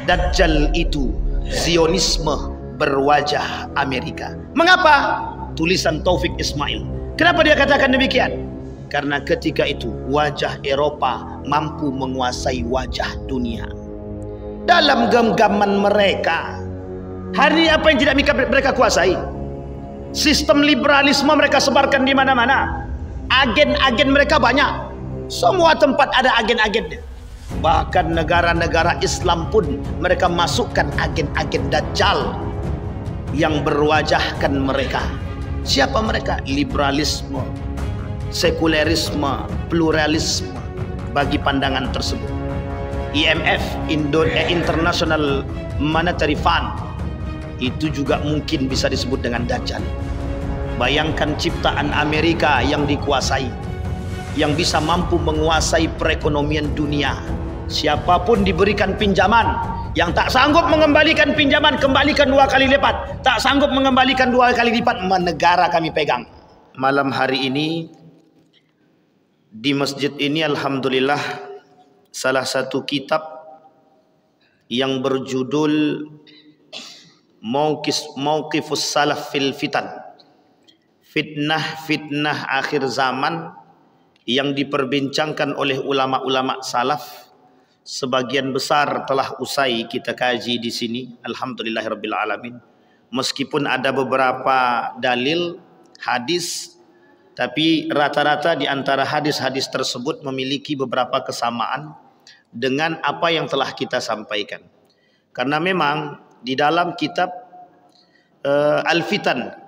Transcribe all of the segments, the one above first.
Dajjal itu Zionisme berwajah Amerika. Mengapa? Tulisan Taufik Ismail. Kenapa dia katakan demikian? Karena ketika itu wajah Eropa mampu menguasai wajah dunia. Dalam genggaman mereka, hari ini apa yang tidak mereka kuasai? Sistem liberalisme mereka sebarkan di mana-mana. Agen-agen mereka banyak. Semua tempat ada agen-agennya. Bahkan negara-negara Islam pun mereka masukkan agen-agen Dajjal yang berwajahkan mereka. Siapa mereka? Liberalisme, sekulerisme, pluralisme bagi pandangan tersebut. IMF, International Monetary Fund, itu juga mungkin bisa disebut dengan Dajjal. Bayangkan ciptaan Amerika yang dikuasai, yang bisa mampu menguasai perekonomian dunia. Siapapun diberikan pinjaman, yang tak sanggup mengembalikan pinjaman, kembalikan 2 kali lipat. Tak sanggup mengembalikan 2 kali lipat, negara kami pegang. Malam hari ini di masjid ini alhamdulillah salah satu kitab yang berjudul Mauqifus Salaf fil Fitan, fitnah akhir zaman, yang diperbincangkan oleh ulama-ulama salaf. Sebagian besar telah usai kita kaji di sini, alhamdulillahirabbil alamin. Meskipun ada beberapa dalil hadis, tapi rata-rata di antara hadis-hadis tersebut memiliki beberapa kesamaan dengan apa yang telah kita sampaikan. Karena memang di dalam kitab Al-Fitan,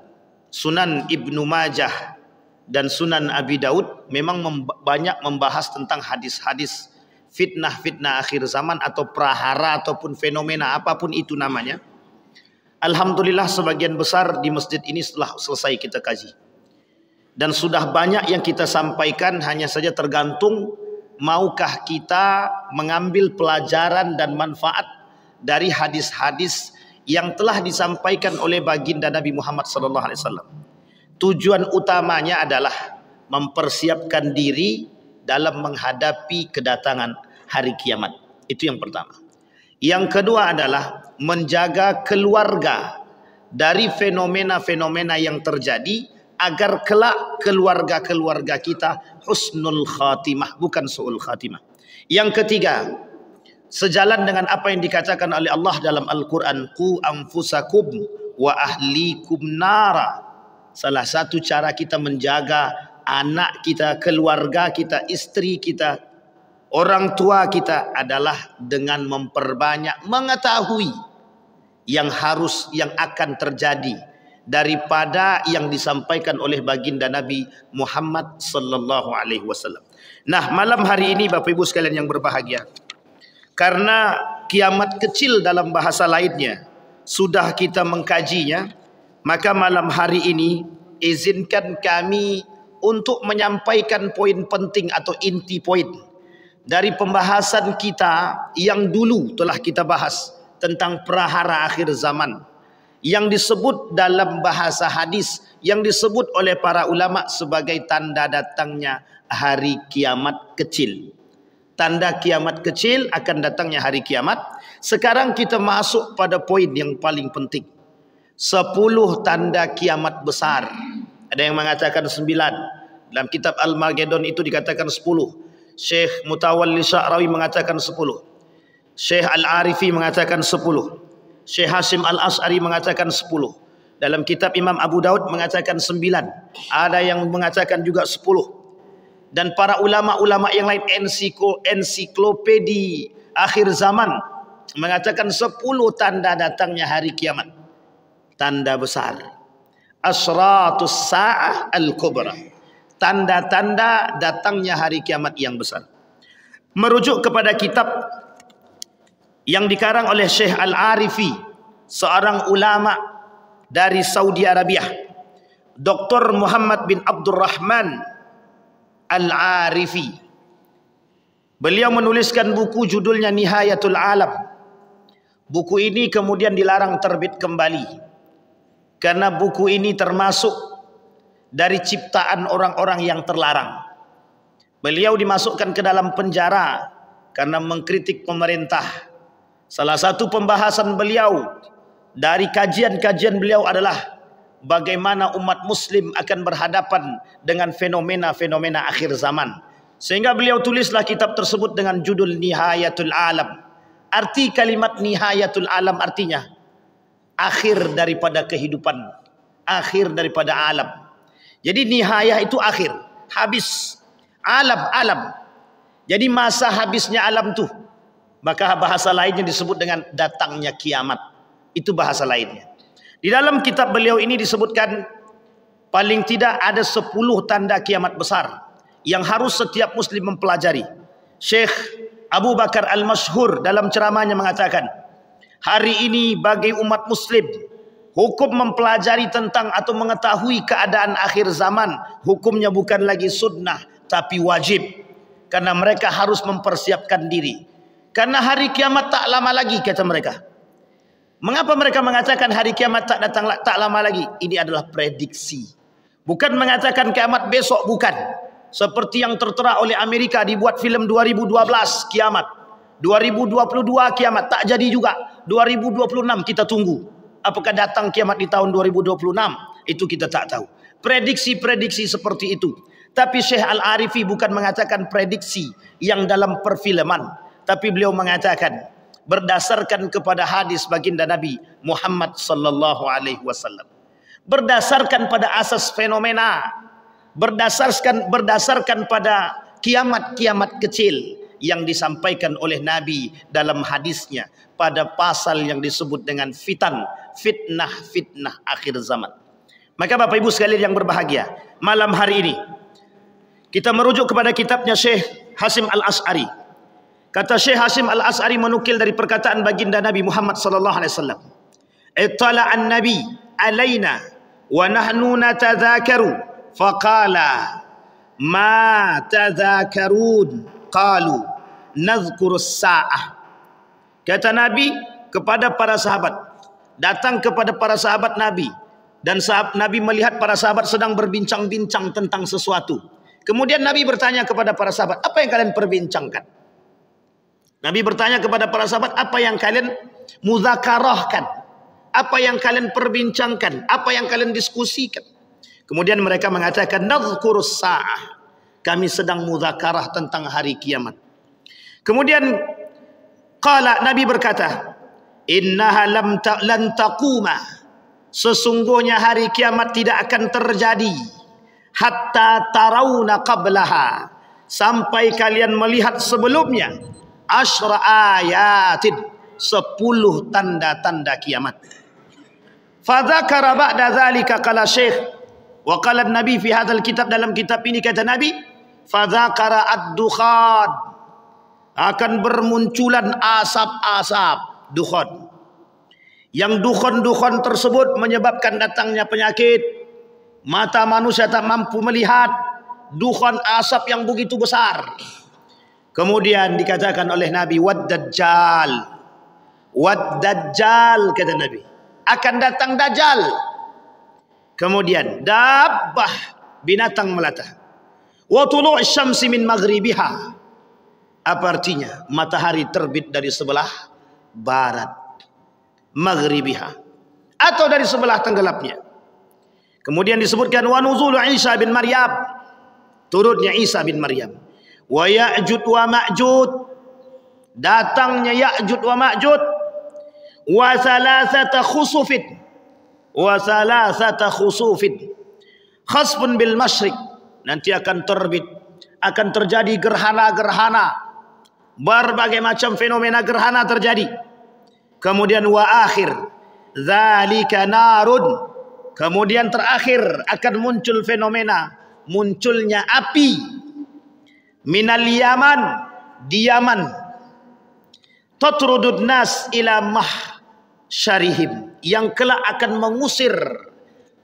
Sunan Ibnu Majah dan Sunan Abi Daud memang banyak membahas tentang hadis-hadis fitnah akhir zaman atau prahara ataupun fenomena apapun itu namanya. Alhamdulillah sebagian besar di masjid ini setelah selesai kita kaji. Dan sudah banyak yang kita sampaikan, hanya saja tergantung maukah kita mengambil pelajaran dan manfaat dari hadis-hadis yang telah disampaikan oleh baginda Nabi Muhammad SAW. Tujuan utamanya adalah mempersiapkan diri dalam menghadapi kedatangan hari kiamat. Itu yang pertama. Yang kedua adalah menjaga keluarga dari fenomena-fenomena yang terjadi, agar kelak keluarga-keluarga kita husnul khatimah, bukan su'ul khatimah. Yang ketiga, sejalan dengan apa yang dikatakan oleh Allah dalam Al-Quran, qu anfusakum wa ahlikum nara. Salah satu cara kita menjaga anak kita, keluarga kita, istri kita, orang tua kita adalah dengan memperbanyak mengetahui yang akan terjadi daripada yang disampaikan oleh baginda Nabi Muhammad sallallahu alaihi wasallam. Nah, malam hari ini Bapak Ibu sekalian yang berbahagia, karena kiamat kecil dalam bahasa lainnya sudah kita mengkajinya, maka malam hari ini izinkan kami untuk menyampaikan poin penting atau inti poin dari pembahasan kita yang dulu telah kita bahas tentang prahara akhir zaman, yang disebut dalam bahasa hadis, yang disebut oleh para ulama sebagai tanda datangnya hari kiamat kecil. Tanda kiamat kecil akan datangnya hari kiamat. Sekarang kita masuk pada poin yang paling penting. 10 tanda kiamat besar. Ada yang mengatakan 9. Dalam kitab Al-Magedon itu dikatakan 10. Syekh Mutawalli Sya'rawi mengatakan 10. Syekh Al-Arifi mengatakan 10. Syekh Hashim Al-Ash'ari mengatakan 10. Dalam kitab Imam Abu Daud mengatakan 9. Ada yang mengatakan juga 10. Dan para ulama-ulama yang lain, ensiklopedi akhir zaman, mengatakan 10 tanda datangnya hari kiamat. Tanda besar. Asratus sa'ah al-kubra. Tanda-tanda datangnya hari kiamat yang besar. Merujuk kepada kitab yang dikarang oleh Syekh Al-Arifi, seorang ulama dari Saudi Arabia, Dr. Muhammad bin Abdurrahman Al-Arifi. Beliau menuliskan buku judulnya Nihayatul Alam. Buku ini kemudian dilarang terbit kembali, karena buku ini termasuk dari ciptaan orang-orang yang terlarang. Beliau dimasukkan ke dalam penjara karena mengkritik pemerintah Salah satu pembahasan beliau dari kajian-kajian beliau adalah bagaimana umat muslim akan berhadapan dengan fenomena-fenomena akhir zaman. Sehingga beliau tulislah kitab tersebut dengan judul Nihayatul Alam. Arti kalimat Nihayatul Alam artinya akhir daripada kehidupan, akhir daripada alam. Jadi nihayah itu akhir, habis. Alam. Jadi masa habisnya alam tuh. Maka bahasa lainnya disebut dengan datangnya kiamat. Itu bahasa lainnya. Di dalam kitab beliau ini disebutkan paling tidak ada 10 tanda kiamat besar yang harus setiap muslim mempelajari. Syekh Abu Bakar Al-Masyhur dalam ceramahnya mengatakan, hari ini bagi umat muslim, hukum mempelajari tentang atau mengetahui keadaan akhir zaman, hukumnya bukan lagi sunnah tapi wajib. Karena mereka harus mempersiapkan diri. Karena hari kiamat tak lama lagi, kata mereka. Mengapa mereka mengatakan hari kiamat tak lama lagi? Ini adalah prediksi. Bukan mengatakan kiamat besok, bukan. Seperti yang tertera oleh Amerika, dibuat film 2012 kiamat. 2022 kiamat, tak jadi juga. 2026 kita tunggu. Apakah datang kiamat di tahun 2026? Itu kita tak tahu. Prediksi-prediksi seperti itu. Tapi Syekh Al-Arifi bukan mengatakan prediksi yang dalam perfilman, tapi beliau mengatakan berdasarkan kepada hadis baginda Nabi Muhammad sallallahu alaihi wasallam, berdasarkan pada asas fenomena, berdasarkan pada kiamat-kiamat kecil yang disampaikan oleh Nabi dalam hadisnya pada pasal yang disebut dengan fitnah akhir zaman. Maka Bapak Ibu sekalian yang berbahagia, malam hari ini kita merujuk kepada kitabnya Syekh Hasim Al-As'ari. Kata Syekh Hasim Al-As'ari menukil dari perkataan baginda Nabi Muhammad sallallahu alaihi wasallam, "Ittala'an Nabi alaina wa nahnu natadhakaru faqala ma tadhakarun qalu nadhkurus sa'ah." Kata Nabi kepada para sahabat, datang kepada para sahabat Nabi, dan Nabi melihat para sahabat sedang berbincang-bincang tentang sesuatu. Kemudian Nabi bertanya kepada para sahabat, apa yang kalian perbincangkan? Nabi bertanya kepada para sahabat, apa yang kalian mudzakarahkan? Apa yang kalian perbincangkan? Apa yang kalian diskusikan? Kemudian mereka mengatakan, nadhkurus sa'ah. Kami sedang mudzakarah tentang hari kiamat. Kemudian Nabi berkata, innaha lan taquma. Sesungguhnya hari kiamat tidak akan terjadi hatta tarawna qablaha, sampai kalian melihat sebelumnya asyra ayatin, 10 tanda-tanda kiamat. Fadzakara ba'da dzalika, qala Syekh wa qala Nabi fi hadzal kitab, dalam kitab ini kata Nabi, fadzakara ad-dukhan, akan bermunculan asap-asap dukhan. Yang dukhan-dukhan tersebut menyebabkan datangnya penyakit. Mata manusia tak mampu melihat dukhan asap yang begitu besar. Kemudian dikatakan oleh Nabi, wad-dajjal. Wad-dajjal, kata Nabi, akan datang Dajjal. Kemudian dabbah, binatang melata. Wa tulu' syamsi min maghribiha. Apa artinya? Matahari terbit dari sebelah barat, maghribiha, atau dari sebelah tenggelapnya. Kemudian disebutkan wa nuzulu Isa bin Maryam, turunnya Isa bin Maryam. Wa Ya'jud wa Ma'jud, datangnya Ya'jud wa Ma'jud. Wa thalathata khusufin, khasfun bil masyriq, nanti akan terbit, akan terjadi gerhana-gerhana, berbagai macam fenomena gerhana terjadi. Kemudian wa akhir dzalika narun, kemudian terakhir akan muncul fenomena munculnya api minal Yaman, di Yaman, tatrudud nas ila mahsyarihim, yang kelak akan mengusir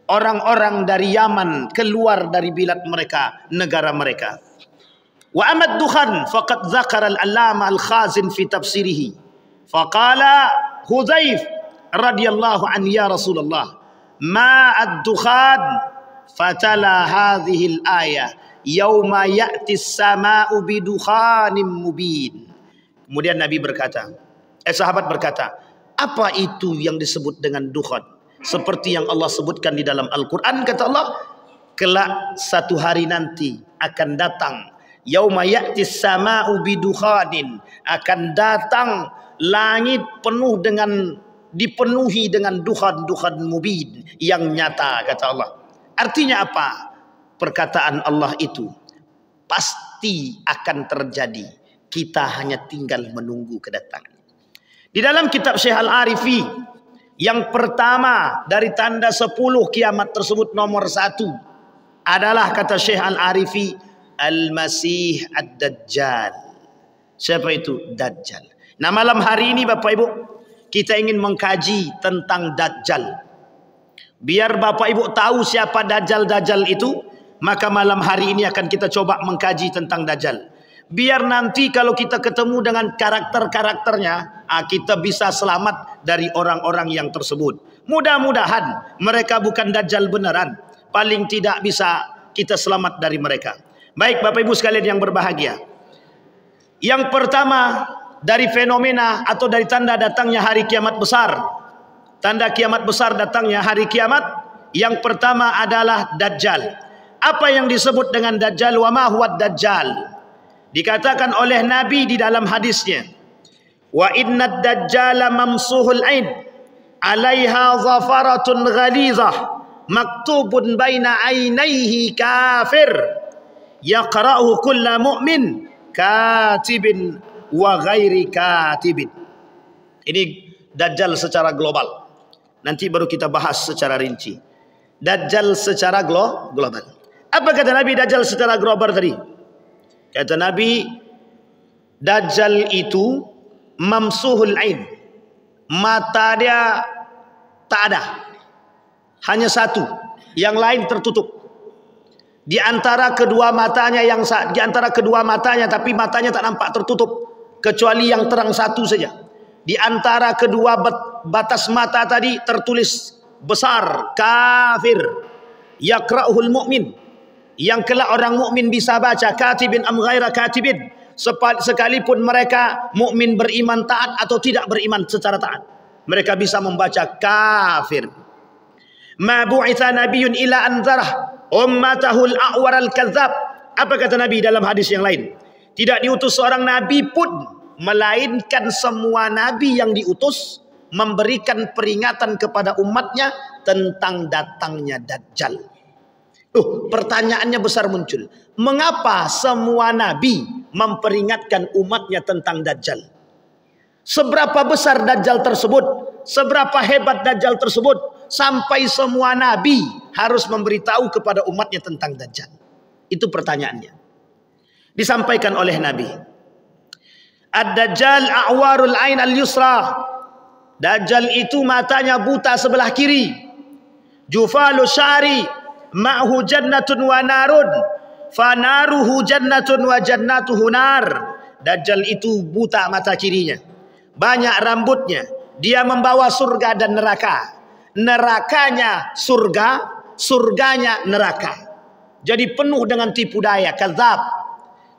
orang-orang dari Yaman keluar dari bilad mereka, negara mereka. Wa amad dukhan faqad dzakara al-allama al-khazin fi tafsirihi faqala Hudzaif radhiyallahu anhu, ya Rasulullah, ma ad-dukhan, fatala hadhihi al-ayah yauma ya'ti as-sama'u bidukhanin mubin. Kemudian Nabi berkata, Sahabat berkata, apa itu yang disebut dengan dukhan? Seperti yang Allah sebutkan di dalam Al-Quran, kata Allah, kelak satu hari nanti akan datang, yauma ya'tis sama'u bidukhanin, akan datang langit penuh dengan, dipenuhi dengan dukhan-dukhan mubin, yang nyata, kata Allah. Artinya apa? Perkataan Allah itu pasti akan terjadi, kita hanya tinggal menunggu kedatangan. Di dalam kitab Syekh Al-Arifi, yang pertama dari tanda 10 kiamat tersebut, nomor 1 adalah, kata Syekh Al-Arifi, Al-Masih Ad-Dajjal. Siapa itu? Dajjal. Nah, malam hari ini Bapak Ibu, kita ingin mengkaji tentang Dajjal. Biar Bapak Ibu tahu siapa Dajjal-Dajjal itu, maka malam hari ini akan kita coba mengkaji tentang Dajjal. Biar nanti kalau kita ketemu dengan karakter-karakternya, kita bisa selamat dari orang-orang yang tersebut. Mudah-mudahan mereka bukan Dajjal beneran. Paling tidak bisa kita selamat dari mereka. Baik Bapak Ibu sekalian yang berbahagia. Yang pertama dari fenomena atau dari tanda datangnya hari kiamat besar. Tanda kiamat besar datangnya hari kiamat, yang pertama adalah Dajjal. Apa yang disebut dengan Dajjal? Wa ma huwa Dajjal? Dikatakan oleh Nabi di dalam hadisnya, wa inna Dajjala mamsuhul ain, alaiha zafaratun ghalizah, maktubun baina ainaihi kafir, yaqra'uhu kulla mu'min, katibin wa ghairi katibin. Ini Dajjal secara global. Nanti baru kita bahas secara rinci. Dajjal secara global. Apa kata Nabi Dajjal secara global tadi? Kata Nabi, Dajjal itu mamsuhul ain, mata dia tak ada, hanya satu, yang lain tertutup. Di antara kedua matanya tapi matanya tak nampak tertutup, kecuali yang terang satu saja. Di antara kedua batas mata tadi tertulis besar kafir, yaqra'uhul mu'min, yang kelak orang mukmin bisa baca, katibin am ghaira katibin, sekalipun mereka mukmin beriman taat atau tidak beriman secara taat, mereka bisa membaca kafir. Ma bu'itha nabiyyun ila anzarah ummatahul a'war al-kadzab. Apa kata Nabi dalam hadis yang lain? Tidak diutus seorang nabi pun, melainkan semua nabi yang diutus memberikan peringatan kepada umatnya tentang datangnya Dajjal. Pertanyaannya besar muncul. Mengapa semua nabi memperingatkan umatnya tentang Dajjal? Seberapa besar Dajjal tersebut? Seberapa hebat Dajjal tersebut? Sampai semua nabi harus memberitahu kepada umatnya tentang Dajjal. Itu pertanyaannya. Disampaikan oleh Nabi. Ad-Dajjal a'warul ain al-yusra. Dajjal itu matanya buta sebelah kiri. Jufalu syari ma'hu jannatun wa narun, fanaruhu jannatun wa jannatuhu nar. Dajjal itu buta mata kirinya, banyak rambutnya, dia membawa surga dan neraka. Nerakanya surga, surganya neraka. Jadi penuh dengan tipu daya, kadzab.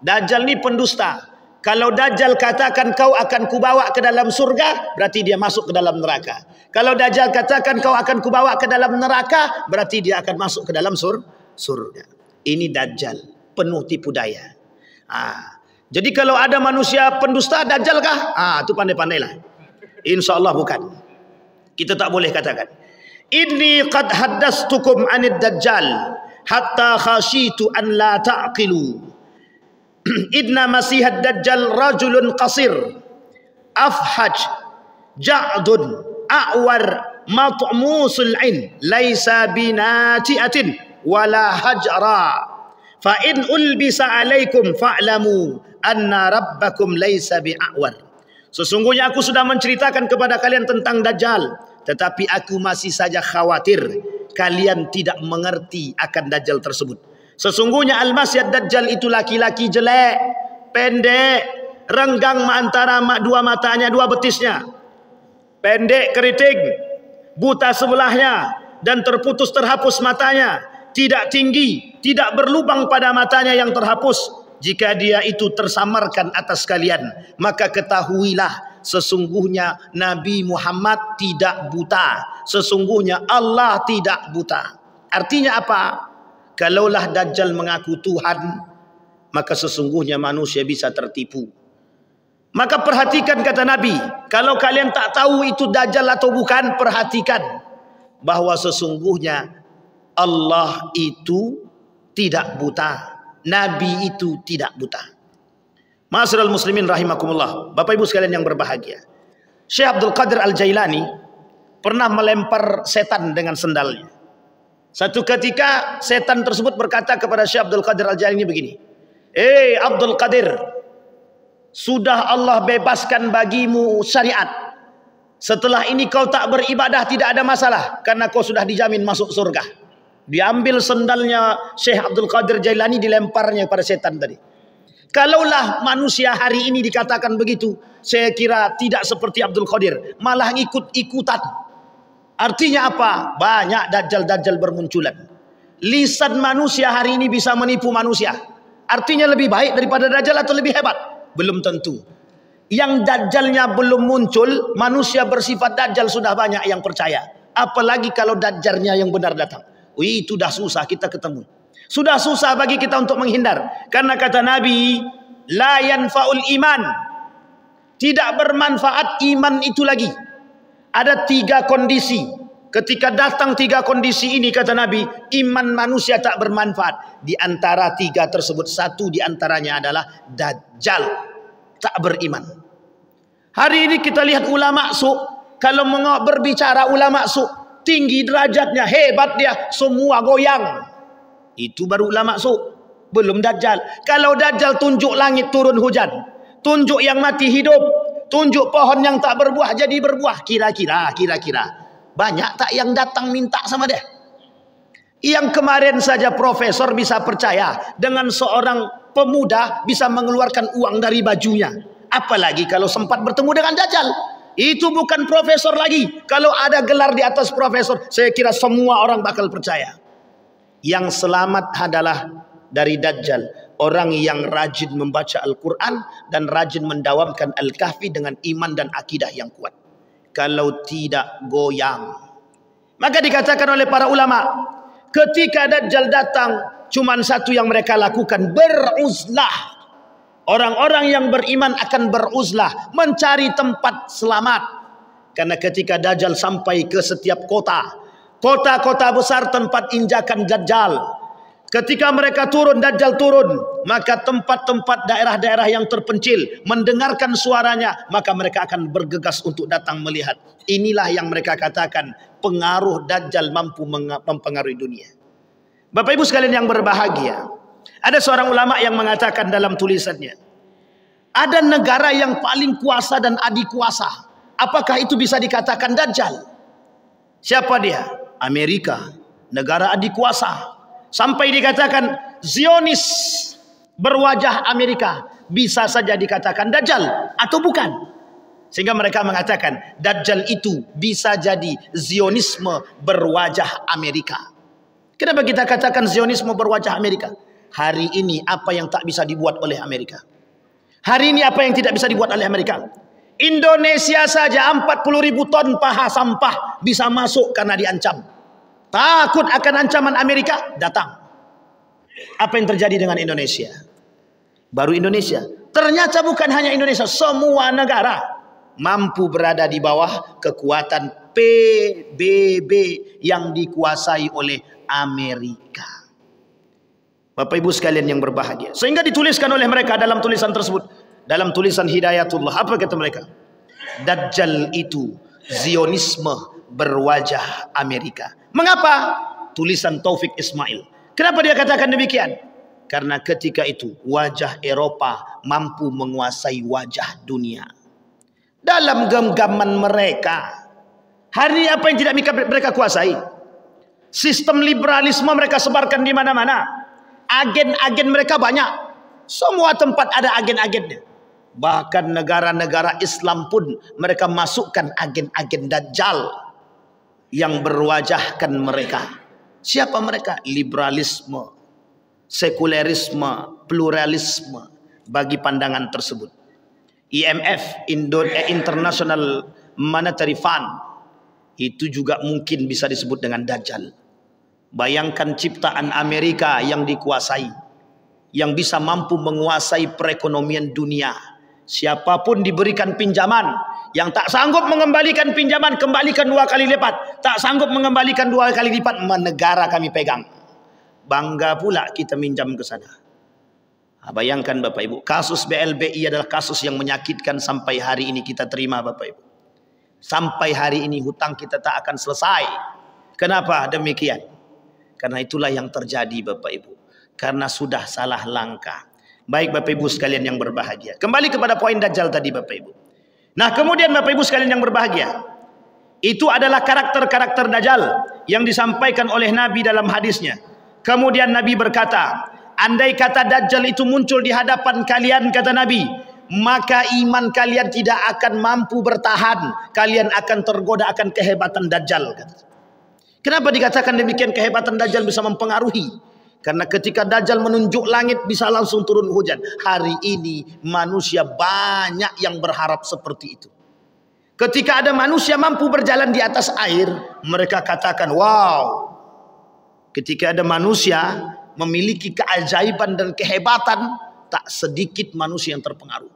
Dajjal ini pendusta. Kalau Dajjal katakan kau akan kubawa ke dalam surga, berarti dia masuk ke dalam neraka. Kalau Dajjal katakan kau akan kubawa ke dalam neraka, berarti dia akan masuk ke dalam surga. Ini Dajjal, penuh tipu daya. Jadi kalau ada manusia pendusta, Dajjal kah? Itu pandai-pandailah. Insya Allah bukan. Kita tak boleh katakan. Inni qad haddastukum anid Dajjal hatta khashitu an la ta'qilu. Idna masihad Dajjal rajulun qasir afhaj ja'dun a'war mat'musul ain laisa binati'atin wala hajra fa in ulbisa alaikum fa'lamu anna rabbakum laisa bi'awar. Sesungguhnya aku sudah menceritakan kepada kalian tentang Dajjal, tetapi aku masih saja khawatir kalian tidak mengerti akan Dajjal tersebut. Sesungguhnya Al-Masih Ad-Dajjal itu laki-laki jelek, pendek, renggang antara dua matanya, dua betisnya, pendek keriting, buta sebelahnya, dan terputus terhapus matanya, tidak tinggi, tidak berlubang pada matanya yang terhapus. Jika dia itu tersamarkan atas kalian, maka ketahuilah sesungguhnya Nabi Muhammad tidak buta, sesungguhnya Allah tidak buta. Artinya apa? Kalaulah Dajjal mengaku Tuhan, maka sesungguhnya manusia bisa tertipu. Maka perhatikan kata Nabi, kalau kalian tak tahu itu Dajjal atau bukan, perhatikan bahwa sesungguhnya Allah itu tidak buta, Nabi itu tidak buta. Ma'asyiral muslimin rahimakumullah, Bapak Ibu sekalian yang berbahagia, Syekh Abdul Qadir Al-Jailani pernah melempar setan dengan sendalnya. Satu ketika setan tersebut berkata kepada Syekh Abdul Qadir Al-Jailani begini, Abdul Qadir, sudah Allah bebaskan bagimu syariat. Setelah ini kau tak beribadah tidak ada masalah, karena kau sudah dijamin masuk surga. Diambil sendalnya Syekh Abdul Qadir Jailani, dilemparnya pada setan tadi. Kalaulah manusia hari ini dikatakan begitu, saya kira tidak seperti Abdul Qadir, malah ikut-ikutan. Artinya apa? Banyak dajjal-dajjal bermunculan. Lisan manusia hari ini bisa menipu manusia. Artinya lebih baik daripada dajjal atau lebih hebat? Belum tentu. Yang dajjalnya belum muncul, manusia bersifat dajjal sudah banyak yang percaya. Apalagi kalau dajjalnya yang benar datang. Itu dah susah kita ketemu. Sudah susah bagi kita untuk menghindar. Karena kata Nabi, la yanfa'ul iman. Tidak bermanfaat iman itu lagi. Ada 3 kondisi. Ketika datang 3 kondisi ini, kata Nabi, iman manusia tak bermanfaat. Di antara 3 tersebut, satu di antaranya adalah Dajjal tak beriman. Hari ini kita lihat ulama su, kalau berbicara ulama su, tinggi derajatnya, hebat dia, semua goyang. Itu baru ulama su, belum Dajjal. Kalau Dajjal tunjuk langit turun hujan, tunjuk yang mati hidup, tunjuk pohon yang tak berbuah jadi berbuah. Kira-kira banyak tak yang datang minta sama dia? Yang kemarin saja profesor bisa percaya dengan seorang pemuda bisa mengeluarkan uang dari bajunya. Apalagi kalau sempat bertemu dengan Dajjal. Itu bukan profesor lagi. Kalau ada gelar di atas profesor, saya kira semua orang bakal percaya. Yang selamat adalah dari Dajjal orang yang rajin membaca Al-Quran dan rajin mendawamkan Al-Kahfi dengan iman dan akidah yang kuat. Kalau tidak goyang. Maka dikatakan oleh para ulama, ketika Dajjal datang, cuman satu yang mereka lakukan, beruzlah. Orang-orang yang beriman akan beruzlah, mencari tempat selamat. Karena ketika Dajjal sampai ke setiap kota-kota besar tempat injakan Dajjal, ketika mereka turun, Dajjal turun, maka tempat-tempat daerah-daerah yang terpencil mendengarkan suaranya, maka mereka akan bergegas untuk datang melihat. Inilah yang mereka katakan pengaruh Dajjal mampu mempengaruhi dunia. Bapak Ibu sekalian yang berbahagia, ada seorang ulama yang mengatakan dalam tulisannya, ada negara yang paling kuasa dan adikuasa. Apakah itu bisa dikatakan Dajjal? Siapa dia? Amerika, negara adikuasa. Sampai dikatakan Zionis berwajah Amerika, bisa saja dikatakan Dajjal atau bukan. Sehingga mereka mengatakan Dajjal itu bisa jadi Zionisme berwajah Amerika. Kenapa kita katakan Zionisme berwajah Amerika? Hari ini apa yang tak bisa dibuat oleh Amerika? Hari ini apa yang tidak bisa dibuat oleh Amerika? Indonesia saja 40.000 ton paha sampah bisa masuk karena diancam. Takut akan ancaman Amerika, datang. Apa yang terjadi dengan Indonesia? Baru Indonesia. Ternyata bukan hanya Indonesia, semua negara mampu berada di bawah kekuatan PBB yang dikuasai oleh Amerika. Bapak Ibu sekalian yang berbahagia, sehingga dituliskan oleh mereka dalam tulisan tersebut, dalam tulisan Hidayatullah, apa kata mereka? Dajjal itu Zionisme berwajah Amerika. Mengapa? Tulisan Taufik Ismail. Kenapa dia katakan demikian? Karena ketika itu wajah Eropa mampu menguasai wajah dunia. Dalam genggaman mereka, hari ini apa yang tidak mereka kuasai? Sistem liberalisme mereka sebarkan di mana-mana. Agen-agen mereka banyak. Semua tempat ada agen-agennya. Bahkan negara-negara Islam pun mereka masukkan agen-agen Dajjal yang berwajahkan mereka. Siapa mereka? Liberalisme, sekulerisme, pluralisme bagi pandangan tersebut. IMF, International Monetary Fund, itu juga mungkin bisa disebut dengan Dajjal. Bayangkan ciptaan Amerika yang dikuasai, yang bisa mampu menguasai perekonomian dunia. Siapapun diberikan pinjaman, yang tak sanggup mengembalikan pinjaman, kembalikan 2 kali lipat. Tak sanggup mengembalikan 2 kali lipat, negara kami pegang. Bangga pula kita minjam ke sana. Bayangkan Bapak Ibu, kasus BLBI adalah kasus yang menyakitkan sampai hari ini kita terima Bapak Ibu. Sampai hari ini hutang kita tak akan selesai. Kenapa demikian? Karena itulah yang terjadi Bapak Ibu. Karena sudah salah langkah. Baik Bapak Ibu sekalian yang berbahagia. Kembali kepada poin Dajjal tadi Bapak Ibu. Nah kemudian Bapak Ibu sekalian yang berbahagia, itu adalah karakter-karakter Dajjal yang disampaikan oleh Nabi dalam hadisnya. Kemudian Nabi berkata, andai kata Dajjal itu muncul di hadapan kalian, kata Nabi, maka iman kalian tidak akan mampu bertahan. Kalian akan tergoda akan kehebatan Dajjal. Kenapa dikatakan demikian? Kehebatan Dajjal bisa mempengaruhi. Karena ketika Dajjal menunjuk langit bisa langsung turun hujan. Hari ini manusia banyak yang berharap seperti itu. Ketika ada manusia mampu berjalan di atas air, mereka katakan wow. Ketika ada manusia memiliki keajaiban dan kehebatan, tak sedikit manusia yang terpengaruh.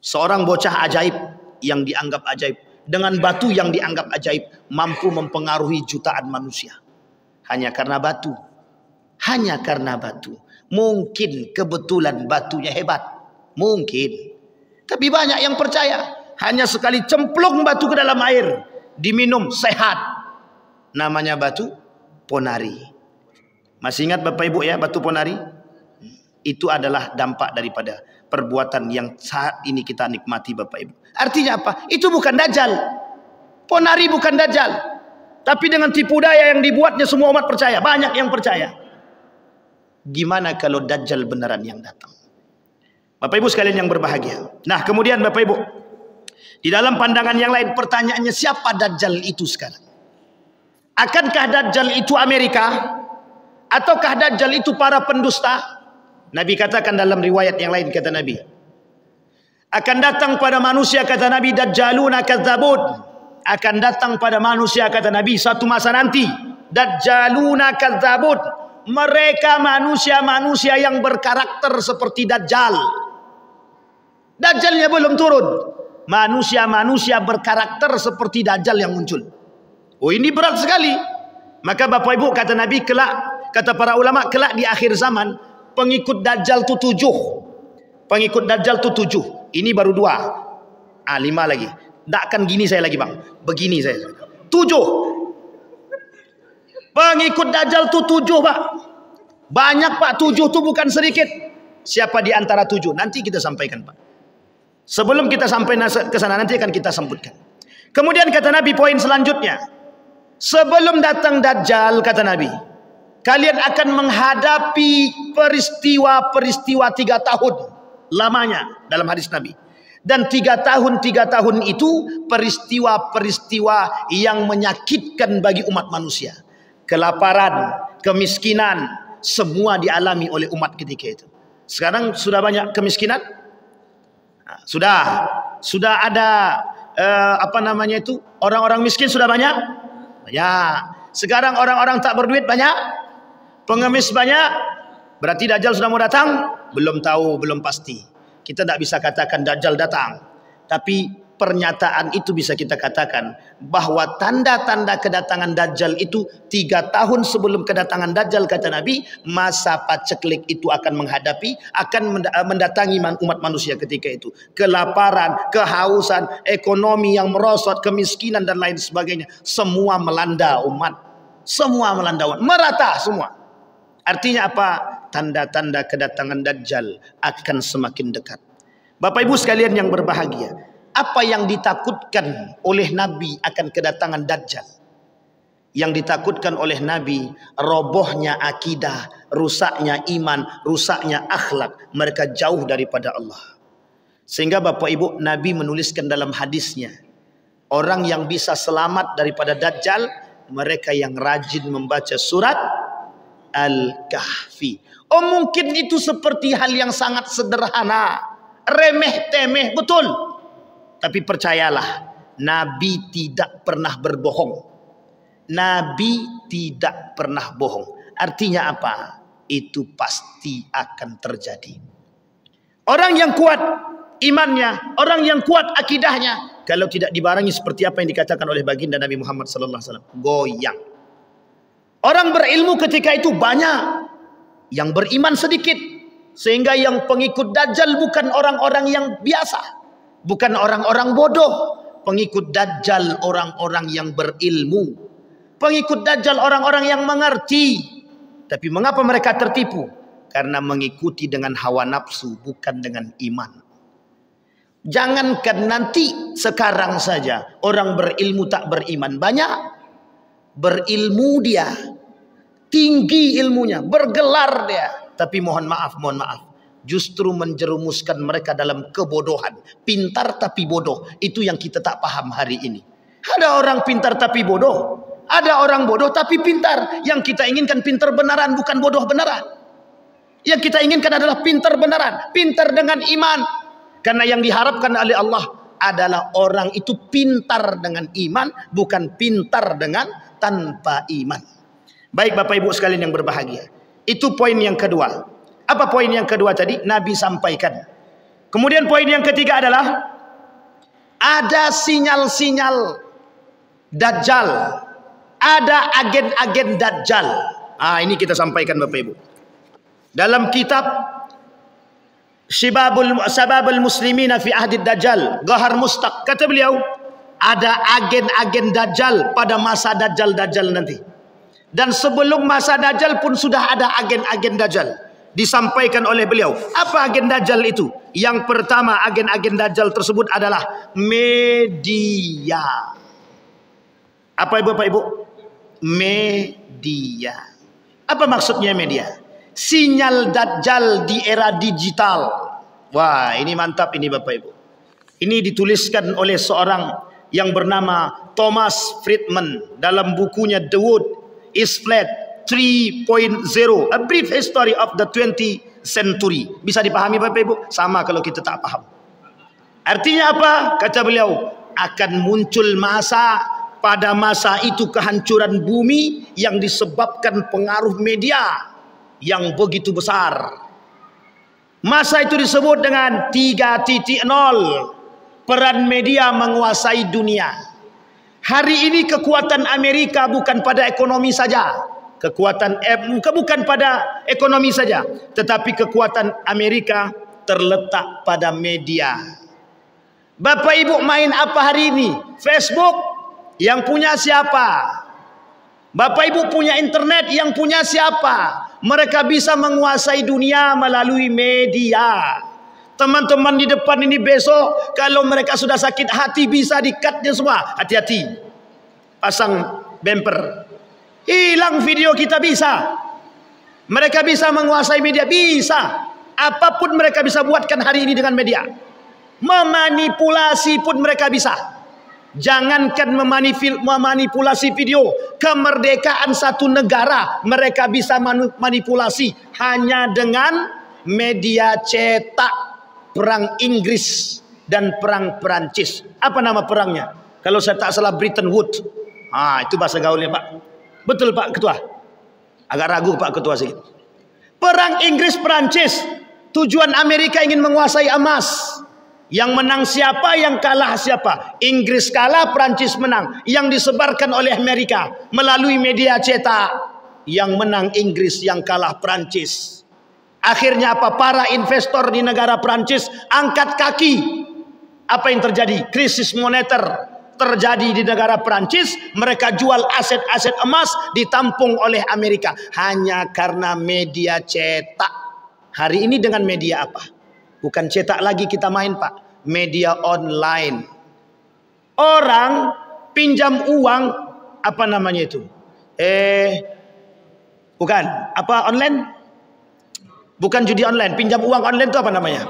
Seorang bocah ajaib yang dianggap ajaib, dengan batu yang dianggap ajaib, mampu mempengaruhi jutaan manusia. Hanya karena batu. Hanya karena batu. Mungkin kebetulan batunya hebat. Mungkin. Tapi banyak yang percaya. Hanya sekali cemplung batu ke dalam air, diminum sehat. Namanya batu ponari. Masih ingat Bapak Ibu ya batu ponari? Itu adalah dampak daripada perbuatan yang saat ini kita nikmati Bapak Ibu. Artinya apa? Itu bukan Dajjal. Ponari bukan Dajjal. Tapi dengan tipu daya yang dibuatnya semua umat percaya. Banyak yang percaya. Gimana kalau Dajjal beneran yang datang? Bapak Ibu sekalian yang berbahagia. Nah kemudian Bapak Ibu, di dalam pandangan yang lain pertanyaannya, siapa Dajjal itu sekarang? Akankah Dajjal itu Amerika? Ataukah Dajjal itu para pendusta? Nabi katakan dalam riwayat yang lain, kata Nabi, akan datang pada manusia, kata Nabi, Dajjaluna kadzabun. Akan datang pada manusia, kata Nabi, satu masa nanti, Dajjaluna kadzabun. Mereka manusia-manusia yang berkarakter seperti Dajjal. Dajjalnya belum turun. Manusia-manusia berkarakter seperti Dajjal yang muncul. Oh ini berat sekali. Maka Bapak Ibu kata Nabi, kelak, kata para ulama, kelak di akhir zaman pengikut Dajjal itu 7. Pengikut Dajjal itu 7. Ini baru 2. 5 lagi. Tak akan gini saya lagi bang. Begini saya. 7. Pengikut Dajjal itu 7 Pak. Banyak Pak, 7 itu bukan sedikit. Siapa di antara 7? Nanti kita sampaikan Pak. Sebelum kita sampai ke sana nanti akan kita sebutkan. Kemudian kata Nabi poin selanjutnya. Sebelum datang Dajjal, kata Nabi, kalian akan menghadapi peristiwa-peristiwa 3 tahun lamanya dalam hadis Nabi. Dan 3 tahun itu peristiwa-peristiwa yang menyakitkan bagi umat manusia. Kelaparan, kemiskinan, semua dialami oleh umat ketika itu. Sekarang sudah banyak kemiskinan? Nah, sudah ada orang-orang miskin sudah banyak? Banyak. Sekarang orang-orang tak berduit banyak? Pengemis banyak? Berarti Dajjal sudah mau datang? Belum tahu, belum pasti. Kita tidak bisa katakan Dajjal datang. Tapi pernyataan itu bisa kita katakan bahwa tanda-tanda kedatangan Dajjal itu 3 tahun sebelum kedatangan Dajjal, kata Nabi, masa paceklik itu akan mendatangi umat manusia ketika itu. Kelaparan, kehausan, ekonomi yang merosot, kemiskinan dan lain sebagainya, semua melanda umat. Semua melanda umat, merata semua. Artinya apa? Tanda-tanda kedatangan Dajjal akan semakin dekat. Bapak Ibu sekalian yang berbahagia, apa yang ditakutkan oleh Nabi akan kedatangan Dajjal? Yang ditakutkan oleh Nabi, robohnya akidah, rusaknya iman, rusaknya akhlak. Mereka jauh daripada Allah. Sehingga Bapak Ibu, Nabi menuliskan dalam hadisnya, orang yang bisa selamat daripada Dajjal, mereka yang rajin membaca surat Al-Kahfi. Oh mungkin itu seperti hal yang sangat sederhana, remeh-temeh, betul. Tapi percayalah, Nabi tidak pernah berbohong. Nabi tidak pernah bohong. Artinya apa? Itu pasti akan terjadi. Orang yang kuat imannya, orang yang kuat akidahnya, kalau tidak dibarengi seperti apa yang dikatakan oleh baginda Nabi Muhammad sallallahu alaihi wasallam, goyang. Orang berilmu ketika itu banyak, yang beriman sedikit, sehingga yang pengikut Dajjal bukan orang-orang yang biasa, bukan orang-orang bodoh. Pengikut Dajjal orang-orang yang berilmu, pengikut Dajjal orang-orang yang mengerti. Tapi mengapa mereka tertipu? Karena mengikuti dengan hawa nafsu, bukan dengan iman. Jangankan nanti, sekarang saja orang berilmu tak beriman banyak. Berilmu dia, tinggi ilmunya, bergelar dia, tapi mohon maaf, justru menjerumuskan mereka dalam kebodohan. Pintar tapi bodoh, itu yang kita tak paham hari ini. Ada orang pintar tapi bodoh, ada orang bodoh tapi pintar. Yang kita inginkan pintar benaran, bukan bodoh benaran. Yang kita inginkan adalah pintar benaran, pintar dengan iman. Karena yang diharapkan oleh Allah adalah orang itu pintar dengan iman, bukan pintar dengan tanpa iman. Baik Bapak Ibu sekalian yang berbahagia, itu poin yang kedua. Apa poin yang kedua tadi? Nabi sampaikan. Kemudian poin yang ketiga adalah ada sinyal-sinyal Dajjal, ada agen-agen Dajjal. Ini kita sampaikan Bapak Ibu. Dalam kitab Sababul Muslimina fi Ahdi Dajjal, Ghahar Mustaq, kata beliau, ada agen-agen Dajjal pada masa Dajjal nanti. Dan sebelum masa Dajjal pun sudah ada agen-agen Dajjal. Disampaikan oleh beliau. Apa agen Dajjal itu? Yang pertama, agen-agen Dajjal tersebut adalah media. Apa Bapak Ibu? Media. Apa maksudnya media? Sinyal Dajjal di era digital. Wah, ini mantap ini Bapak Ibu. Ini dituliskan oleh seorang yang bernama Thomas Friedman dalam bukunya The Wood is Flat 3.0, A Brief History of the 20th Century. Bisa dipahami Bapak Ibu? Sama kalau kita tak paham. Artinya apa? Kata beliau, akan muncul pada masa itu kehancuran bumi yang disebabkan pengaruh media yang begitu besar. Masa itu disebut dengan 3.0. Peran media menguasai dunia. Hari ini kekuatan Amerika bukan pada ekonomi saja. Bukan pada ekonomi saja, tetapi kekuatan Amerika terletak pada media. Bapak Ibu main apa hari ini? Facebook, yang punya siapa? Bapak Ibu punya internet, yang punya siapa? Mereka bisa menguasai dunia melalui media. Teman-teman di depan ini besok, kalau mereka sudah sakit hati bisa di-cut-nya semua. Hati-hati, pasang bumper. Hilang video kita bisa. Mereka bisa menguasai media, bisa. Apapun mereka bisa buatkan hari ini dengan media. Memanipulasi pun mereka bisa. Jangankan memanipulasi video, kemerdekaan satu negara mereka bisa manipulasi hanya dengan media cetak. Perang Inggris dan perang Perancis. Apa nama perangnya? Kalau saya tak salah Bretton Woods. Itu bahasa gaulnya Pak. Betul Pak Ketua? Agak ragu Pak Ketua sedikit. Perang Inggris-Perancis, tujuan Amerika ingin menguasai emas. Yang menang siapa, yang kalah siapa. Inggris kalah, Perancis menang. Yang disebarkan oleh Amerika melalui media cetak. Yang menang Inggris, yang kalah Perancis. Akhirnya apa? Para investor di negara Perancis angkat kaki. Apa yang terjadi? Krisis moneter terjadi di negara Perancis. Mereka jual aset-aset emas, ditampung oleh Amerika hanya karena media cetak. Hari ini dengan media apa? Bukan cetak lagi kita main Pak, media online. Orang pinjam uang, apa namanya itu? Bukan, apa online? Bukan judi online, pinjam uang online itu apa namanya?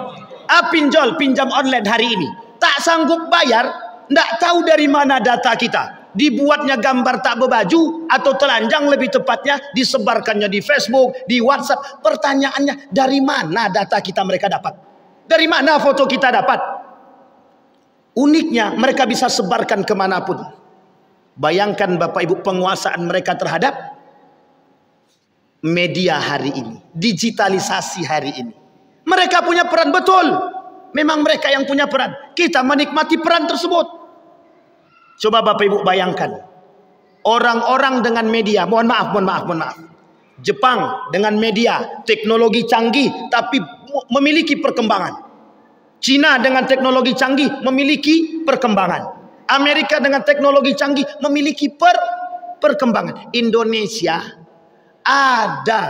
Pinjol, pinjam online hari ini. Tak sanggup bayar, tidak tahu dari mana data kita. Dibuatnya gambar tak berbaju atau telanjang lebih tepatnya, disebarkannya di Facebook, di WhatsApp. Pertanyaannya, dari mana data kita mereka dapat? Dari mana foto kita dapat? Uniknya mereka bisa sebarkan kemanapun. Bayangkan Bapak Ibu penguasaan mereka terhadap media hari ini, digitalisasi hari ini. Mereka punya peran betul. Memang mereka yang punya peran. Kita menikmati peran tersebut. Coba Bapak Ibu bayangkan. Orang-orang dengan media, mohon maaf. Jepang dengan media, teknologi canggih tapi memiliki perkembangan. Cina dengan teknologi canggih memiliki perkembangan. Amerika dengan teknologi canggih memiliki perkembangan. Indonesia ada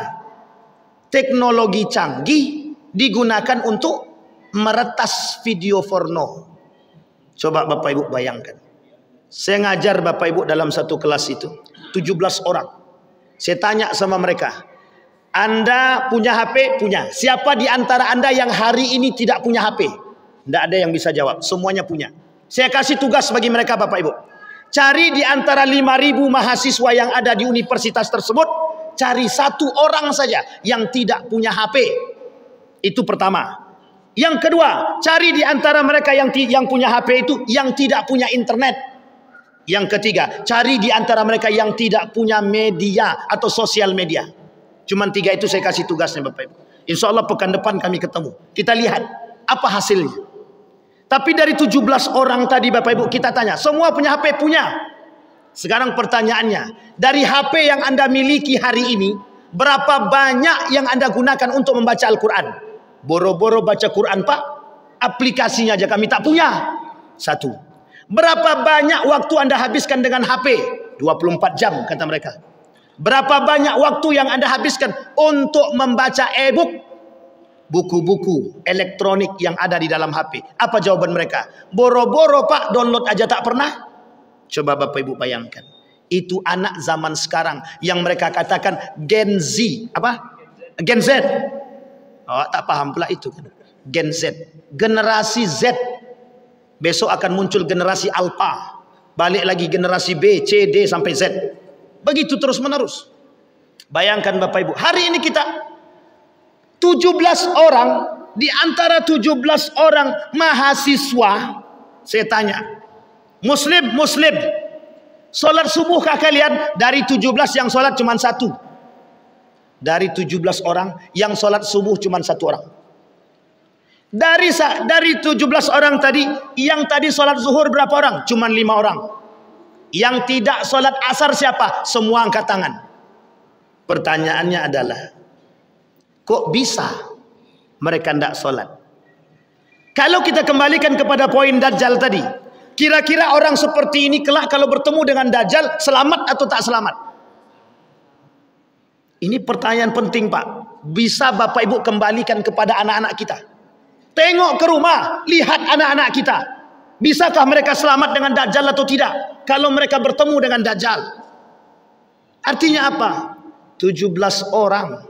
teknologi canggih digunakan untuk meretas video porno. Coba Bapak Ibu bayangkan. Saya ngajar Bapak Ibu dalam satu kelas itu 17 orang. Saya tanya sama mereka, Anda punya HP? Punya. Siapa di antara Anda yang hari ini tidak punya HP? Tidak ada yang bisa jawab. Semuanya punya. Saya kasih tugas bagi mereka Bapak Ibu. Cari di antara 5.000 mahasiswa yang ada di universitas tersebut, cari satu orang saja yang tidak punya HP. Itu pertama. Yang kedua, cari di antara mereka yang punya HP itu yang tidak punya internet. Yang ketiga, cari di antara mereka yang tidak punya media atau sosial media. Cuman 3 itu saya kasih tugasnya Bapak Ibu. Insya Allah pekan depan kami ketemu. Kita lihat apa hasilnya. Tapi dari 17 orang tadi Bapak Ibu kita tanya, semua punya HP? Punya. Sekarang pertanyaannya, dari HP yang Anda miliki hari ini, berapa banyak yang Anda gunakan untuk membaca Al-Quran? Boro-boro baca Quran Pak, aplikasinya aja kami tak punya. 1. Berapa banyak waktu Anda habiskan dengan HP? 24 jam kata mereka. Berapa banyak waktu yang Anda habiskan untuk membaca e-book? Buku-buku elektronik yang ada di dalam HP. Apa jawaban mereka? Boro-boro Pak, download aja tak pernah. Coba Bapak Ibu bayangkan. Itu anak zaman sekarang yang mereka katakan Gen Z. Apa? Gen Z. Oh, tak paham pula itu. Gen Z. Generasi Z. Besok akan muncul generasi Alpha. Balik lagi generasi B, C, D sampai Z. Begitu terus menerus. Bayangkan Bapak Ibu. Hari ini kita 17 orang. Di antara 17 orang mahasiswa. Saya tanya. Muslim. Sholat subuhkah kalian? Dari 17 yang sholat cuma 1. Dari 17 orang yang sholat subuh cuma 1 orang. Dari 17 orang tadi, yang tadi sholat zuhur berapa orang? Cuma 5 orang. Yang tidak sholat asar siapa? Semua angkat tangan. Pertanyaannya adalah, kok bisa mereka tidak sholat? Kalau kita kembalikan kepada poin Dajjal tadi, kira-kira orang seperti ini kelak kalau bertemu dengan Dajjal, selamat atau tak selamat? Ini pertanyaan penting Pak. Bisa Bapak Ibu kembalikan kepada anak-anak kita. Tengok ke rumah, lihat anak-anak kita. Bisakah mereka selamat dengan Dajjal atau tidak? Kalau mereka bertemu dengan Dajjal. Artinya apa? 17 orang.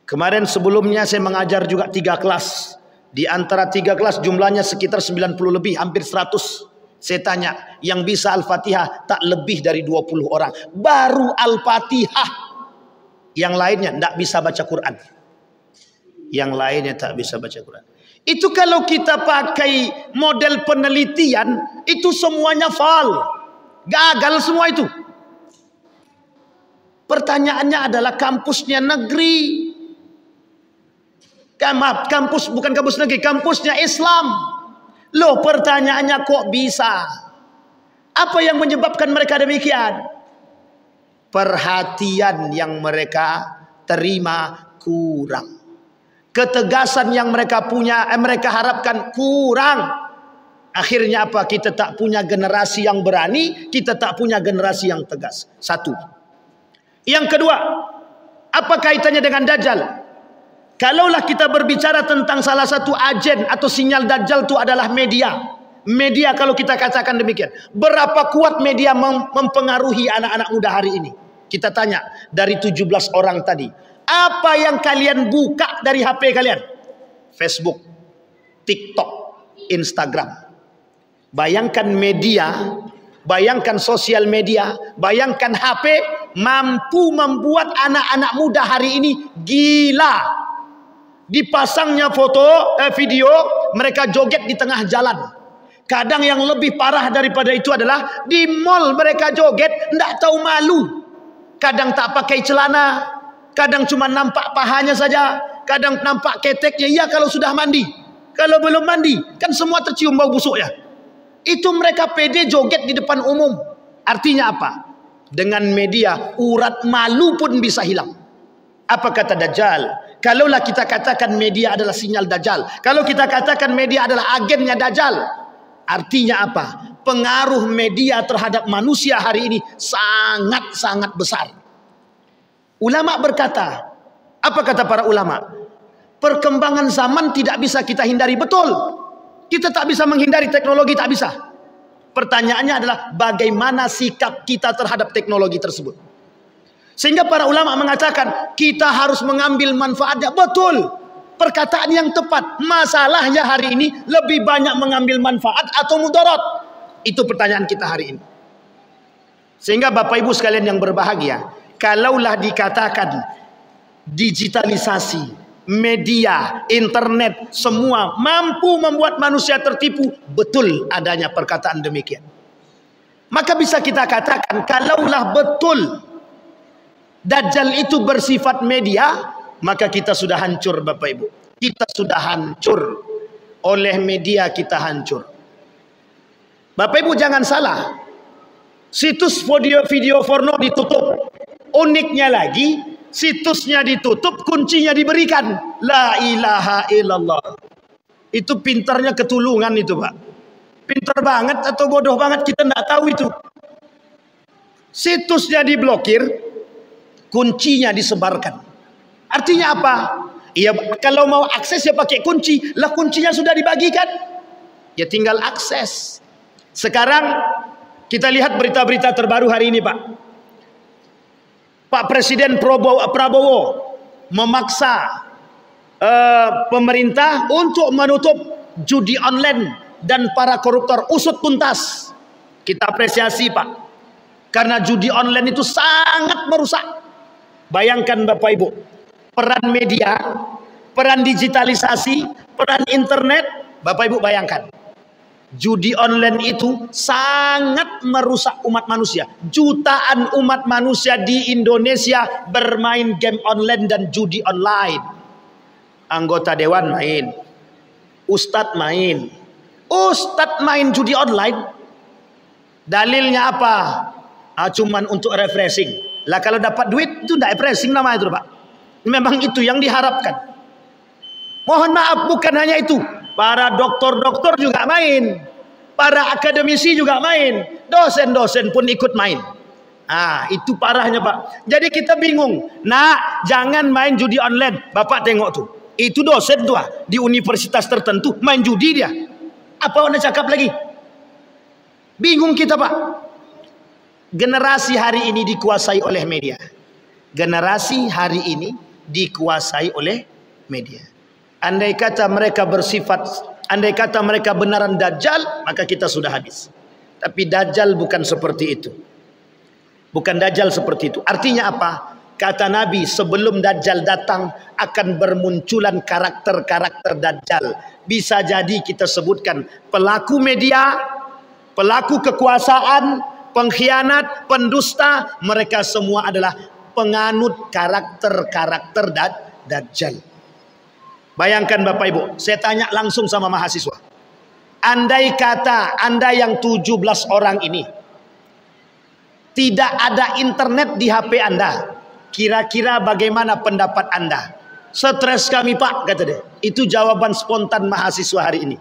Kemarin sebelumnya saya mengajar juga 3 kelas. Di antara 3 kelas jumlahnya sekitar 90 lebih, hampir 100. Saya tanya, yang bisa Al-Fatihah tak lebih dari 20 orang. Baru Al-Fatihah. Yang lainnya tidak bisa baca Quran. Yang lainnya tak bisa baca Quran. Itu kalau kita pakai model penelitian, itu semuanya fail. Gagal semua itu. Pertanyaannya adalah kampusnya negeri. Maaf, bukan kampus negeri, kampusnya Islam. Loh, pertanyaannya kok bisa? Apa yang menyebabkan mereka demikian? Perhatian yang mereka terima kurang. Ketegasan yang mereka punya, mereka harapkan kurang. Akhirnya apa? Kita tak punya generasi yang berani, kita tak punya generasi yang tegas. 1. Yang kedua, apa kaitannya dengan Dajjal? Kalaulah kita berbicara tentang salah satu agen atau sinyal Dajjal itu adalah media. Media kalau kita katakan demikian. Berapa kuat media mempengaruhi anak-anak muda hari ini? Kita tanya dari 17 orang tadi. Apa yang kalian buka dari HP kalian? Facebook, TikTok, Instagram. Bayangkan media, bayangkan sosial media, bayangkan HP mampu membuat anak-anak muda hari ini gila. Dipasangnya foto, video, mereka joget di tengah jalan. Kadang yang lebih parah daripada itu adalah di mall mereka joget, tidak tahu malu. Kadang tak pakai celana, kadang cuma nampak pahanya saja, kadang nampak keteknya. Iya kalau sudah mandi, kalau belum mandi kan semua tercium bau busuknya. Itu mereka pede joget di depan umum. Artinya apa? Dengan media urat malu pun bisa hilang. Apa kata Dajjal? Kalaulah kita katakan media adalah sinyal Dajjal, kalau kita katakan media adalah agennya Dajjal, artinya apa? Pengaruh media terhadap manusia hari ini sangat-sangat besar. Ulama berkata, apa kata para ulama? Perkembangan zaman tidak bisa kita hindari, betul. Kita tak bisa menghindari teknologi, tak bisa. Pertanyaannya adalah bagaimana sikap kita terhadap teknologi tersebut. Sehingga para ulama mengatakan kita harus mengambil manfaatnya, betul. Perkataan yang tepat. Masalahnya hari ini lebih banyak mengambil manfaat atau mudarat? Itu pertanyaan kita hari ini. Sehingga Bapak Ibu sekalian yang berbahagia, kalaulah dikatakan digitalisasi, media, internet, semua mampu membuat manusia tertipu, betul adanya perkataan demikian. Maka bisa kita katakan kalaulah betul Dajjal itu bersifat media, maka kita sudah hancur Bapak Ibu. Kita sudah hancur. Oleh media kita hancur. Bapak Ibu jangan salah. Situs video porno ditutup. Uniknya lagi, situsnya ditutup, kuncinya diberikan. La ilaha illallah. Itu pintarnya ketulungan itu Pak. Pintar banget atau bodoh banget kita tidak tahu itu. Situsnya diblokir, kuncinya disebarkan. Artinya apa? Ya kalau mau akses ya pakai kunci. Lah kuncinya sudah dibagikan, ya tinggal akses. Sekarang kita lihat berita-berita terbaru hari ini Pak. Pak Presiden Prabowo memaksa pemerintah untuk menutup judi online dan para koruptor, usut tuntas. Kita apresiasi Pak, karena judi online itu sangat merusak. Bayangkan Bapak Ibu, peran media, peran digitalisasi, peran internet, Bapak Ibu bayangkan. Judi online itu sangat merusak umat manusia. Jutaan umat manusia di Indonesia bermain game online dan judi online. Anggota dewan main, ustadz main. Ustadz main judi online. Dalilnya apa? Cuman untuk refreshing. Lah kalau dapat duit itu tidak refreshing nama itu Pak. Memang itu yang diharapkan. Mohon maaf, bukan hanya itu. Para dokter-dokter juga main. Para akademisi juga main. Dosen-dosen pun ikut main. Itu parahnya Pak. Jadi kita bingung. Nah, jangan main judi online. Bapak tengok tuh. Itu dosen tuh di universitas tertentu main judi dia. Apa anda cakap lagi? Bingung kita Pak. Generasi hari ini dikuasai oleh media. Generasi hari ini dikuasai oleh media. Andai kata mereka benaran Dajjal, maka kita sudah habis. Tapi Dajjal bukan seperti itu. Bukan Dajjal seperti itu. Artinya apa? Kata Nabi, sebelum Dajjal datang akan bermunculan karakter-karakter Dajjal. Bisa jadi kita sebutkan pelaku media, pelaku kekuasaan, pengkhianat, pendusta, mereka semua adalah penganut karakter-karakter Dajjal. Bayangkan Bapak Ibu, saya tanya langsung sama mahasiswa. Andai kata Anda yang 17 orang ini tidak ada internet di HP Anda, kira-kira bagaimana pendapat Anda? Stres kami Pak, kata dia. Itu jawaban spontan mahasiswa hari ini.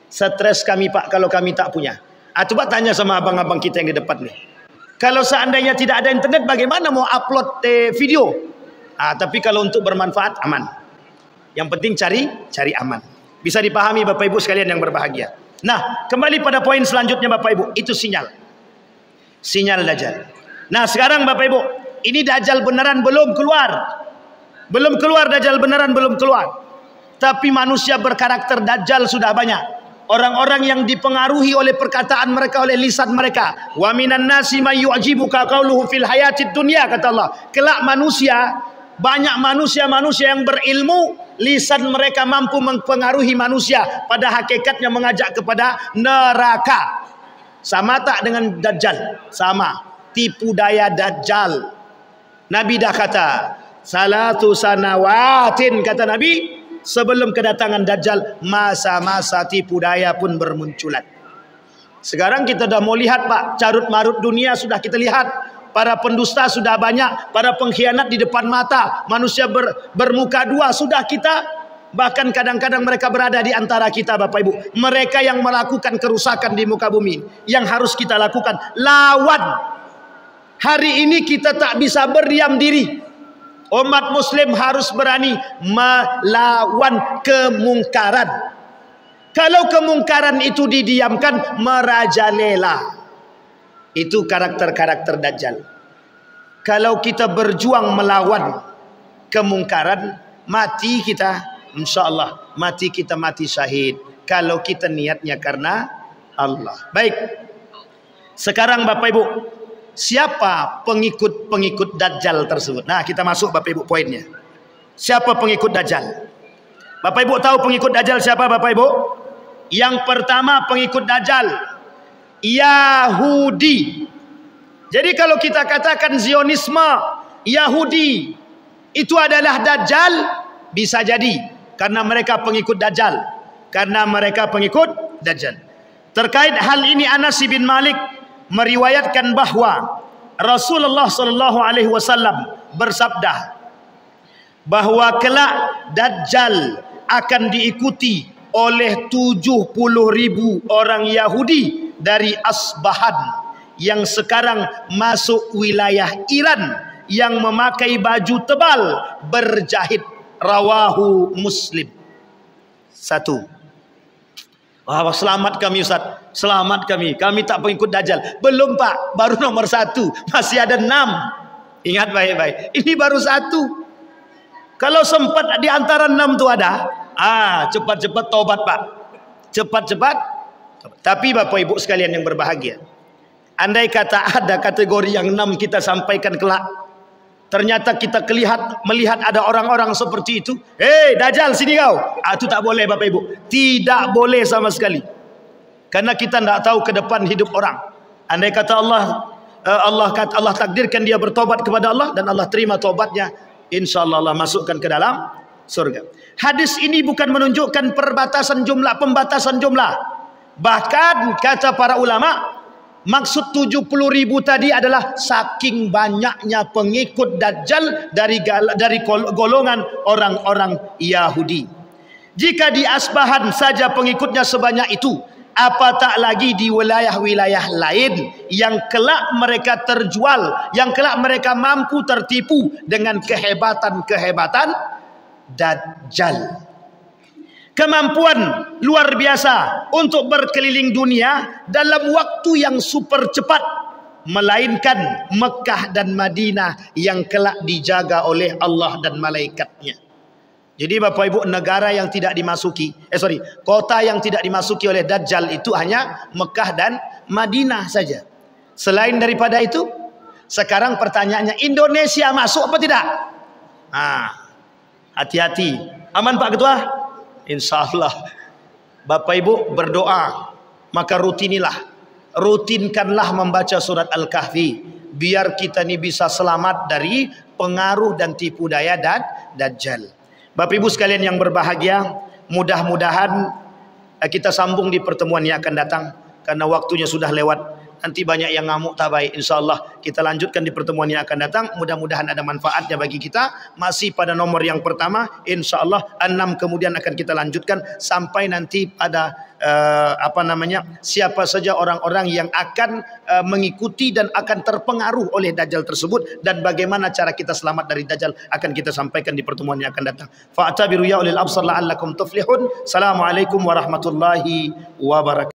Stres kami Pak kalau kami tak punya. Coba tanya sama abang-abang kita yang di depan nih. Kalau seandainya tidak ada internet, bagaimana mau upload video? Tapi kalau untuk bermanfaat, aman. Yang penting cari aman. Bisa dipahami Bapak Ibu sekalian yang berbahagia. Nah, kembali pada poin selanjutnya Bapak Ibu. Itu sinyal. Sinyal Dajjal. Nah sekarang Bapak Ibu, ini Dajjal beneran belum keluar. Belum keluar Dajjal beneran belum keluar. Tapi manusia berkarakter Dajjal sudah banyak. Orang-orang yang dipengaruhi oleh perkataan mereka, oleh lisan mereka. Wa minan nasi may yu'jibuka qauluhu fil hayatid dunya, kata Allah. Kelak manusia, banyak manusia-manusia yang berilmu lisan mereka mampu mempengaruhi manusia, pada hakikatnya mengajak kepada neraka. Sama tak dengan Dajjal? Sama. Tipu daya Dajjal. Nabi dah kata, salatu sanawatin, kata Nabi, sebelum kedatangan Dajjal, masa-masa tipu daya pun bermunculan. Sekarang kita dah mau lihat Pak, carut marut dunia sudah kita lihat. Para pendusta sudah banyak, para pengkhianat di depan mata, manusia bermuka dua sudah kita. Bahkan kadang-kadang mereka berada di antara kita Bapak Ibu. Mereka yang melakukan kerusakan di muka bumi, yang harus kita lakukan, lawan. Hari ini kita tak bisa berdiam diri. Umat muslim harus berani melawan kemungkaran. Kalau kemungkaran itu didiamkan, merajalela. Itu karakter-karakter Dajjal. Kalau kita berjuang melawan kemungkaran, mati kita, insya-Allah mati kita mati syahid. Kalau kita niatnya karena Allah. Baik. Sekarang Bapak Ibu, siapa pengikut-pengikut Dajjal tersebut? Nah, kita masuk Bapak Ibu poinnya. Siapa pengikut Dajjal? Bapak Ibu tahu pengikut Dajjal siapa Bapak Ibu? Yang pertama pengikut Dajjal, Yahudi. Jadi kalau kita katakan Zionisme, Yahudi itu adalah Dajjal, bisa jadi karena mereka pengikut Dajjal. Karena mereka pengikut Dajjal. Terkait hal ini Anas bin Malik meriwayatkan bahwa Rasulullah SAW bersabda bahwa kelak Dajjal akan diikuti oleh 70.000 orang Yahudi dari Asbahan yang sekarang masuk wilayah Iran, yang memakai baju tebal berjahit. Rawahu Muslim. Satu. Wah, selamat kami Ustaz, selamat kami tak pengikut Dajjal. Belum Pak, baru nomor 1, masih ada 6. Ingat baik-baik, ini baru 1. Kalau sempat di antara 6 itu ada, cepat-cepat tobat Pak, cepat-cepat. Tapi Bapak Ibu sekalian yang berbahagia, andai kata ada kategori yang 6 kita sampaikan kelak, ternyata kita melihat ada orang-orang seperti itu, Dajjal sini kau, itu tak boleh Bapak Ibu, tidak boleh sama sekali. Karena kita tidak tahu ke depan hidup orang. Andai kata Allah takdirkan dia bertobat kepada Allah dan Allah terima tobatnya, insyaallah Allah masukkan ke dalam surga. Hadis ini bukan menunjukkan pembatasan jumlah. Bahkan kata para ulama, maksud 70.000 tadi adalah saking banyaknya pengikut Dajjal dari golongan orang-orang Yahudi. Jika di Asbahan saja pengikutnya sebanyak itu, apa tak lagi di wilayah-wilayah lain yang kelak mereka terjual, yang kelak mereka mampu tertipu dengan kehebatan-kehebatan Dajjal. Kemampuan luar biasa untuk berkeliling dunia dalam waktu yang super cepat, melainkan Mekah dan Madinah yang kelak dijaga oleh Allah dan malaikatnya. Jadi Bapak Ibu, negara yang tidak dimasuki, kota yang tidak dimasuki oleh Dajjal itu hanya Mekah dan Madinah saja. Selain daripada itu, sekarang pertanyaannya, Indonesia masuk apa tidak? Hati-hati. Aman Pak Ketua? InsyaAllah. Bapak Ibu berdoa, maka rutinkanlah membaca surat Al-Kahfi, biar kita ini bisa selamat dari pengaruh dan tipu daya Dajjal. Bapak Ibu sekalian yang berbahagia, mudah-mudahan kita sambung di pertemuan yang akan datang, karena waktunya sudah lewat. Nanti banyak yang ngamuk tak baik. InsyaAllah kita lanjutkan di pertemuan yang akan datang. Mudah-mudahan ada manfaatnya bagi kita. Masih pada nomor yang pertama, InsyaAllah 6 kemudian akan kita lanjutkan sampai nanti pada siapa saja orang-orang yang akan mengikuti dan akan terpengaruh oleh Dajjal tersebut, dan bagaimana cara kita selamat dari Dajjal akan kita sampaikan di pertemuan yang akan datang. Fa'tabiru ya ulil absar la'allakum tuflihun. Assalamualaikum warahmatullahi wabarakatuh.